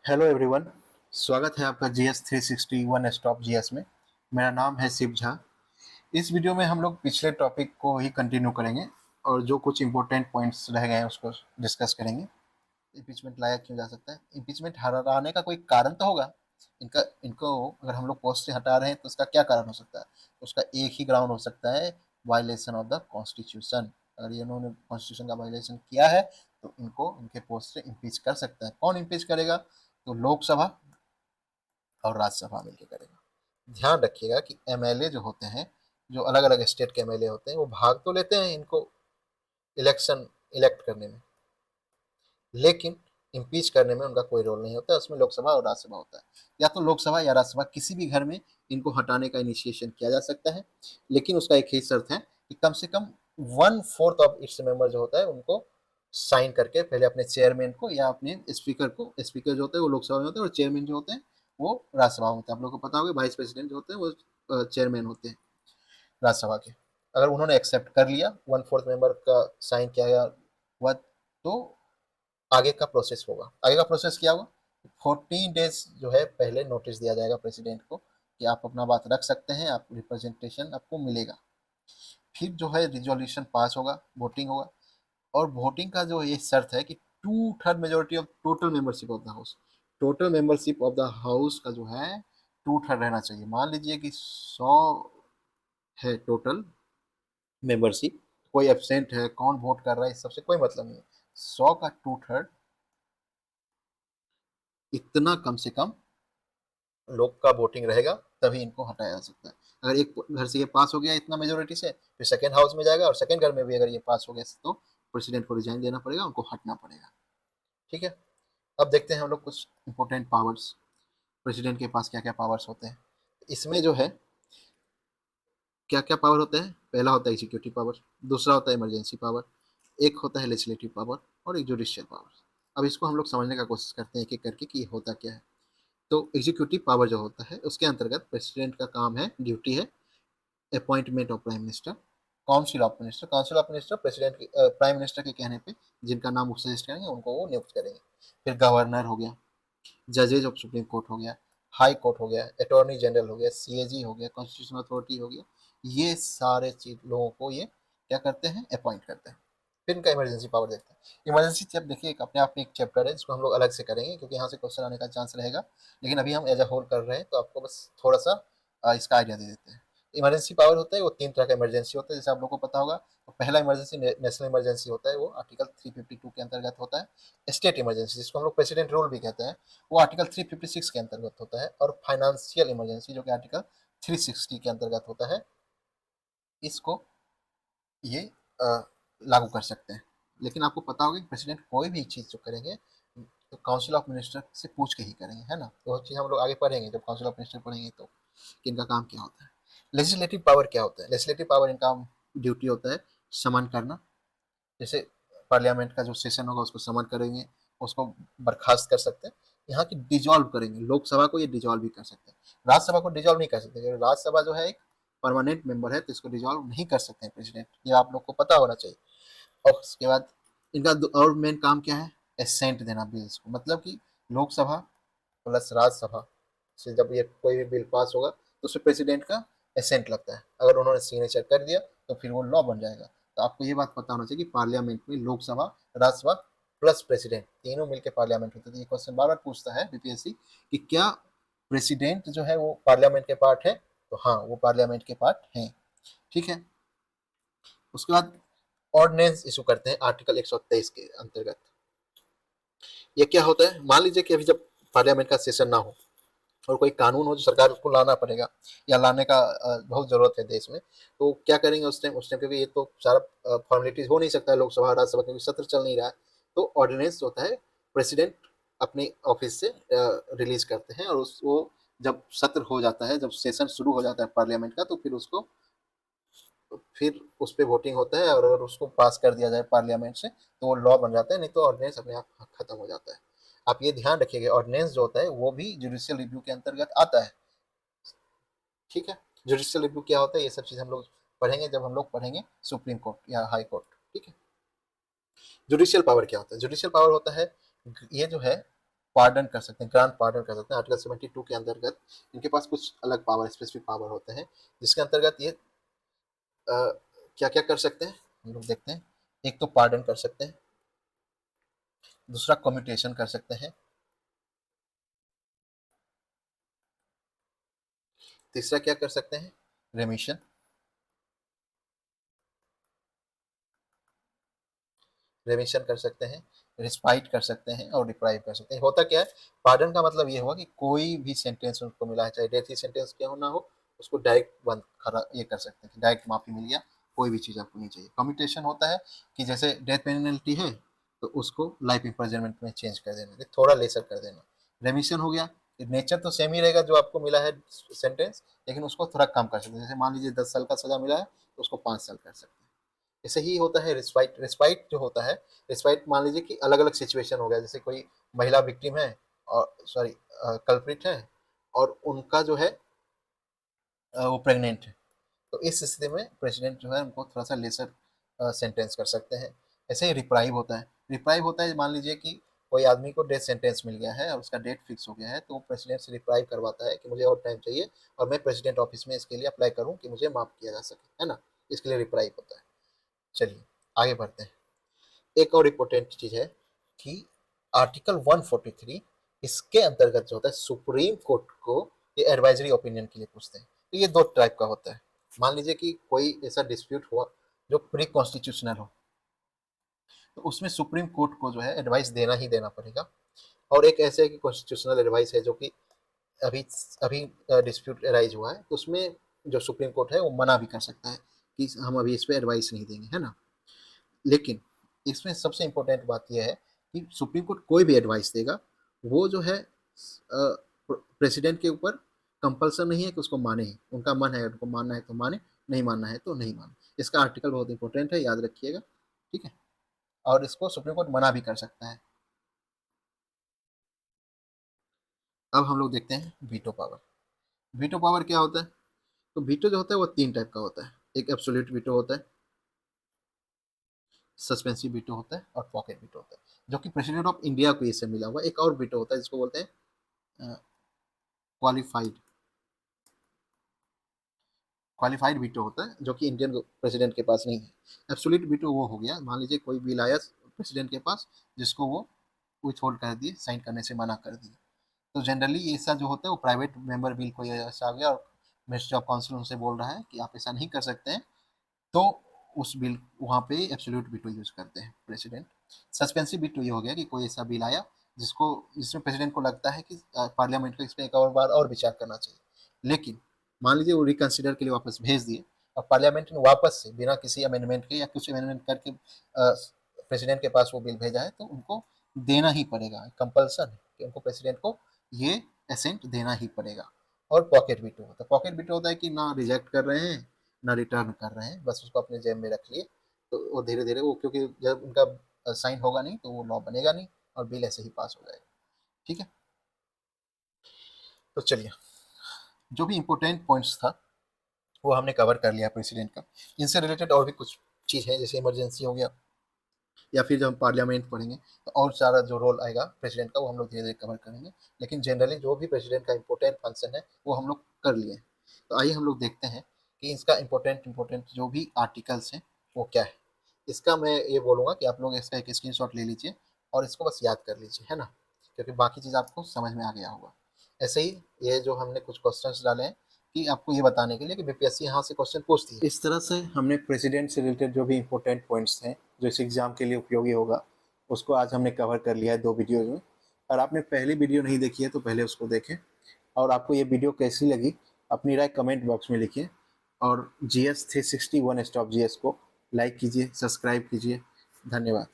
Hello everyone. स्वागत है आपका जीएस 360 वन स्टॉप जीएस में। मेरा नाम है शिव झा। इस वीडियो में हम लोग पिछले टॉपिक को ही कंटिन्यू करेंगे और जो कुछ इंपॉर्टेंट पॉइंट्स रह गए हैं उसको डिस्कस करेंगे। इम्पीचमेंट लाया क्यों जा सकता है, इम्पीचमेंट हटाने का कोई कारण तो होगा। इनका इनको अगर हम लोग पोस्ट से हटा रहे हैं तो उसका क्या कारण हो सकता है। उसका एक ही ग्राउंड हो सकता है, वायलेशन ऑफ द कॉन्स्टिट्यूशन। अगर इन्होंने कॉन्स्टिट्यूशन का वायलेशन किया है तो इनको इनके पोस्ट से इम्पीच कर सकता है। कौन इम्पीच करेगा? तो लोकसभा और राज्यसभा मिलकर करेगा। ध्यान रखिएगा कि एमएलए जो होते हैं, जो अलग अलग स्टेट के एमएलए होते हैं, वो भाग तो लेते हैं इनको इलेक्शन इलेक्ट करने में, लेकिन इम्पीच करने में उनका कोई रोल नहीं होता है। उसमें लोकसभा और राज्यसभा होता है। या तो लोकसभा या राज्यसभा किसी भी घर में इनको हटाने का इनिशिएशन किया जा सकता है, लेकिन उसका एक ही शर्त है कि कम से कम 1/4 ऑफ इट्स मेंबर जो होता है उनको साइन करके पहले अपने चेयरमैन को या अपने स्पीकर को, स्पीकर जो होते हैं वो लोकसभा में होते हैं और चेयरमैन जो होते हैं वो राज्यसभा में होते हैं। आप लोगों को पता होगा वाइस प्रेसिडेंट जो होते हैं वो चेयरमैन होते हैं राज्यसभा के। अगर उन्होंने एक्सेप्ट कर लिया, 1/4 मेंबर का साइन किया गया हुआ, तो आगे का प्रोसेस होगा। आगे का प्रोसेस क्या होगा? 14 डेज जो है पहले नोटिस दिया जाएगा प्रेसिडेंट को कि आप अपना बात रख सकते हैं, आप रिप्रेजेंटेशन आपको मिलेगा। फिर जो है रिजोल्यूशन पास होगा, वोटिंग होगा। और वोटिंग का जो ये शर्त है कि 2/3 majority of total membership of the house, total membership of the house का जो है 2/3 रहना चाहिए। मान लीजिए कि 100 है टोटल मेंबरशिप, कोई एब्सेंट है, कौन वोट कर रहा है, इस सबसे कोई मतलब नहीं है। 100 का 2/3, इतना कम से कम लोग का वोटिंग रहेगा तभी इनको हटाया जा सकता है। अगर एक घर से ये पास हो गया इतना मेजोरिटी से, फिर सेकेंड हाउस में जाएगा और सेकेंड घर में भी अगर ये पास हो गया तो प्रेसिडेंट को रिजाइन देना पड़ेगा, उनको हटना पड़ेगा। ठीक है। अब देखते हैं हम लोग कुछ इंपॉर्टेंट पावर्स, प्रेसिडेंट के पास क्या क्या पावर्स होते हैं। इसमें जो है क्या क्या पावर होते हैं? पहला होता है एग्जीक्यूटिव पावर, दूसरा होता है इमरजेंसी पावर, एक होता है लेजिस्लेटिव पावर और एक जुडिशियल पावर। अब इसको हम लोग समझने का कोशिश करते हैं एक एक करके कि ये होता क्या है। तो एग्जीक्यूटिव पावर जो होता है उसके अंतर्गत प्रेसिडेंट का काम है, ड्यूटी है appointment of prime minister, council of minister. Council of minister president prime minister के कहने पे जिनका नाम वो सजेस्ट करेंगे उनको वो नियुक्त करेंगे। फिर गवर्नर हो गया, जजेज ऑफ सुप्रीम कोर्ट हो गया, हाई कोर्ट हो गया, अटॉर्नी जनरल हो गया, सीएजी हो गया, कॉन्स्टिट्यूशनल अथॉरिटी हो गया। ये सारे चीज लोगों को ये क्या करते हैं? अपॉइंट करते हैं। फिर इनका इमरजेंसी पावर देखते हैं। इमरजेंसी जब देखिए एक अपने आप में एक चैप्टर है जिसको हम लोग अलग से करेंगे क्योंकि यहाँ से क्वेश्चन आने का चांस रहेगा। लेकिन अभी हम एज अ होल कर रहे हैं तो आपको बस थोड़ा सा इसका आइडिया दे देते हैं। इमरजेंसी पावर होता है वो तीन तरह का इमरजेंसी होता है, जैसे आप लोगों को पता होगा। तो पहला इमरजेंसी नेशनल इमरजेंसी होता है, वो आर्टिकल 352 के अंतर्गत होता है। स्टेट इमरजेंसी जिसको हम लोग प्रेसिडेंट रूल भी कहते हैं, वो आर्टिकल 356 के अंतर्गत होता है। और फाइनेंशियल इमरजेंसी जो कि आर्टिकल 360 के अंतर्गत होता है, इसको ये लागू कर सकते हैं। लेकिन आपको पता होगा कि प्रेसिडेंट कोई भी चीज़ जो करेंगे तो काउंसिल ऑफ मिनिस्टर से पूछ के ही करेंगे, है ना। तो वो चीज़ हम लोग आगे पढ़ेंगे, जब काउंसिल ऑफ मिनिस्टर पढ़ेंगे तो कि इनका काम क्या होता है। लेजिस्लेटिव पावर क्या होता है? लेजिस्लेटिव पावर इनका ड्यूटी होता है समन करना। जैसे पार्लियामेंट का जो सेशन होगा उसको समन करेंगे, उसको बर्खास्त कर सकते हैं। यहाँ की डिजॉल्व करेंगे, लोकसभा को ये डिजॉल्व भी कर सकते हैं। राज्यसभा को डिजॉल्व नहीं कर सकते क्योंकि राज्यसभा जो है एक परमानेंट मेंबर है, तो इसको डिजॉल्व नहीं कर सकते हैं प्रेसिडेंट, ये आप लोग को पता होना चाहिए। और उसके बाद इनका और मेन काम क्या है? एसेंट देना बिल्स को, मतलब कि लोकसभा प्लस राज्यसभा से जब ये कोई भी बिल पास होगा तो उसमें प्रेसिडेंट का एसेंट लगता है। अगर उन्होंने सिग्नेचर कर दिया तो फिर वो लॉ बन जाएगा। तो आपको ये बात पता होना चाहिए कि पार्लियामेंट में लोकसभा, राज्यसभा प्लस प्रेसिडेंट तीनों मिलकर पार्लियामेंट होते थे। ये क्वेश्चन बार बार पूछता है बीपीएससी कि क्या प्रेसिडेंट जो है वो पार्लियामेंट के पार्ट है? तो हाँ, वो पार्लियामेंट के पार्ट है। ठीक है। उसके बाद ऑर्डिनेंस इशू करते हैं आर्टिकल 123 के अंतर्गत। ये क्या होता है? मान लीजिए कि अभी जब पार्लियामेंट का सेशन ना हो और कोई कानून हो जो सरकार उसको लाना पड़ेगा या लाने का बहुत जरूरत है देश में, तो क्या करेंगे उस टाइम क्योंकि ये तो सारा फॉर्मेलिटीज हो नहीं सकता है लोकसभा राज्यसभा क्योंकि सत्र चल नहीं रहा है। तो ऑर्डिनेंस होता है, प्रेसिडेंट अपने ऑफिस से रिलीज करते हैं और उस वो जब सत्र हो जाता है, जब सेशन शुरू हो जाता है पार्लियामेंट का, तो फिर उस पर वोटिंग होता है और अगर उसको पास कर दिया जाए पार्लियामेंट से तो वो लॉ बन जाता है, नहीं तो ऑर्डिनेंस अपने आप खत्म हो जाता है। आप ये ध्यान रखिएगा, ऑर्डिनेंस जो होता है वो भी जुडिशियल रिव्यू के अंतर्गत आता है। ठीक है। जुडिशियल रिव्यू क्या होता है ये सब चीज हम लोग पढ़ेंगे जब हम लोग पढ़ेंगे सुप्रीम कोर्ट या हाई कोर्ट। ठीक है। जुडिशियल पावर क्या होता है? जुडिशियल पावर होता है, ये जो है पार्डन कर सकते हैं, ग्रांट पार्डन कर सकते हैं। आर्टिकल 72 के अंतर्गत इनके पास कुछ अलग पावर, स्पेसिफिक पावर होते हैं, जिसके अंतर्गत ये क्या क्या कर सकते हैं हम लोग देखते हैं। एक तो पार्डन कर सकते हैं, दूसरा कम्यूटेशन कर सकते हैं, तीसरा क्या कर सकते हैं, रेमिशन, रेमिशन कर सकते हैं, रिस्पाइट कर सकते हैं और डिप्राइव कर सकते हैं। होता क्या है, पार्डन का मतलब ये हुआ कि कोई भी सेंटेंस उनको मिला है, चाहे डेथ ही सेंटेंस क्यों ना हो, उसको डायरेक्ट बंद खरा ये कर सकते हैं, डायरेक्ट माफी मिल गया, कोई भी चीज़ आपको नहीं चाहिए। कम्यूटेशन होता है कि जैसे डेथ पेनल्टी है तो उसको लाइफ इम्प्रिजनमेंट में चेंज कर देना, थोड़ा लेसर कर देना। रेमिशन हो गया, नेचर तो सेम ही रहेगा जो आपको मिला है सेंटेंस, लेकिन उसको थोड़ा कम कर सकते हैं। जैसे मान लीजिए 10 साल का सजा मिला है तो उसको 5 साल कर सकते हैं। ऐसे ही होता है रिस्पाइट। रिस्पाइट जो होता है, रिस्पाइट मान लीजिए कि अलग अलग सिचुएशन हो गया, जैसे कोई महिला विक्टिम है और सॉरी कल्प्रिट है और उनका जो है वो प्रेग्नेंट है, तो इस स्थिति में प्रेसिडेंट जो है उनको थोड़ा सा लेसर सेंटेंस कर सकते हैं। ऐसे ही रिप्राइव होता है। रिप्राइव होता है, मान लीजिए कि कोई आदमी को डेथ सेंटेंस मिल गया है और उसका डेट फिक्स हो गया है, तो वो प्रेसिडेंट से रिप्राइव करवाता है कि मुझे और टाइम चाहिए और मैं प्रेसिडेंट ऑफिस में इसके लिए अप्लाई करूं कि मुझे माफ किया जा सके, है ना, इसके लिए रिप्राइव होता है। चलिए आगे बढ़ते हैं। एक और इम्पोर्टेंट चीज है कि आर्टिकल 143 इसके अंतर्गत जो होता है, सुप्रीम कोर्ट को ये एडवाइजरी ओपिनियन के लिए पूछते हैं। तो ये दो टाइप का होता है। मान लीजिए कि कोई ऐसा डिस्प्यूट हुआ जो प्री कॉन्स्टिट्यूशनल हो, तो उसमें सुप्रीम कोर्ट को जो है एडवाइस देना ही देना पड़ेगा। और एक ऐसे कि कॉन्स्टिट्यूशनल एडवाइस है जो कि अभी अभी डिस्प्यूट अराइज हुआ है, तो उसमें जो सुप्रीम कोर्ट है वो मना भी कर सकता है कि हम अभी इस पर एडवाइस नहीं देंगे, है ना। लेकिन इसमें सबसे इम्पोर्टेंट बात यह है कि सुप्रीम कोर्ट कोई भी एडवाइस देगा, वो जो है प्रेसिडेंट के ऊपर कंपल्सन नहीं है कि उसको माने ही, उनका मन है, उनको मानना है तो माने, नहीं मानना है तो नहीं माने। इसका आर्टिकल बहुत इंपॉर्टेंट है, याद रखिएगा, ठीक है। और इसको सुप्रीम कोर्ट मना भी कर सकता है। अब हम लोग देखते हैं वीटो पावर। वीटो पावर क्या होता है, तो वीटो जो होता है वो 3 टाइप का होता है। एक एब्सोल्यूट वीटो होता है, सस्पेंसिव वीटो होता है और पॉकेट वीटो होता है, जो कि प्रेसिडेंट ऑफ इंडिया को इससे मिला हुआ। एक और वीटो होता है जिसको बोलते हैं क्वालिफाइड, क्वालिफाइड वीटो होता है, जो कि इंडियन प्रेसिडेंट के पास नहीं है। एब्सोल्यूट वीटो वो हो गया, मान लीजिए कोई बिल आया प्रेसिडेंट के पास जिसको वो विथ होल्ड कर दिए, साइन करने से मना कर दिए। तो जनरली ऐसा जो होता है वो प्राइवेट मेंबर बिल को ऐसा आ गया और मिनिस्ट्री ऑफ काउंसिल उनसे बोल रहा है कि आप ऐसा नहीं कर सकते हैं, तो उस बिल वहाँ पे एब्सोल्यूट वीटो यूज करते हैं प्रेसिडेंट। सस्पेंसिव वीटो ये हो गया कि कोई ऐसा बिल आया जिसमें प्रेसिडेंट को लगता है कि पार्लियामेंट को इस पर एक और बार और विचार करना चाहिए, लेकिन मान लीजिए वो रिकंसिडर के लिए वापस भेज दिए और पार्लियामेंट ने वापस से बिना किसी अमेंडमेंट के या कुछ अमेंडमेंट करके प्रेसिडेंट के पास वो बिल भेजा है, तो उनको देना ही पड़ेगा, कंपल्सन है कि उनको प्रेसिडेंट को ये एसेंट देना ही पड़ेगा। और पॉकेट वीटो होता है, पॉकेट वीटो होता है कि ना रिजेक्ट कर रहे हैं ना रिटर्न कर रहे हैं, बस उसको अपने जेब में रख लिए, तो वो धीरे धीरे वो, क्योंकि जब उनका साइन होगा नहीं तो वो लॉ बनेगा नहीं और बिल ऐसे ही पास हो जाएगा, ठीक है। तो चलिए, जो भी इम्पोर्टेंट पॉइंट्स था वो हमने कवर कर लिया प्रेसिडेंट का। इनसे रिलेटेड और भी कुछ चीज़ है, जैसे इमरजेंसी हो गया, या फिर जब हम पार्लियामेंट पढ़ेंगे तो और सारा जो रोल आएगा प्रेसिडेंट का वो हम लोग धीरे धीरे कवर करेंगे। लेकिन जनरली जो भी प्रेसिडेंट का इंपॉर्टेंट फंक्शन है वो हम लोग कर लिए। तो आइए हम लोग देखते हैं कि इसका इंपॉर्टेंट जो भी आर्टिकल्स हैं वो क्या है। इसका मैं ये बोलूँगा कि आप लोग इसका एक स्क्रीनशॉट ले लीजिए और इसको बस याद कर लीजिए, है ना, क्योंकि बाकी चीज़ आपको समझ में आ गया होगा। ऐसे ही ये जो हमने कुछ क्वेश्चंस डाले हैं कि आपको ये बताने के लिए कि बीपीएससी यहाँ से क्वेश्चन पूछती है। इस तरह से हमने प्रेसिडेंट से रिलेटेड जो भी इंपॉर्टेंट पॉइंट्स हैं जो इस एग्जाम के लिए उपयोगी होगा उसको आज हमने कवर कर लिया है 2 वीडियो में। और आपने पहली वीडियो नहीं देखी है तो पहले उसको देखें। और आपको ये वीडियो कैसी लगी अपनी राय कमेंट बॉक्स में लिखिए। और GS 360 वन स्टॉप GS को लाइक कीजिए, सब्सक्राइब कीजिए। धन्यवाद।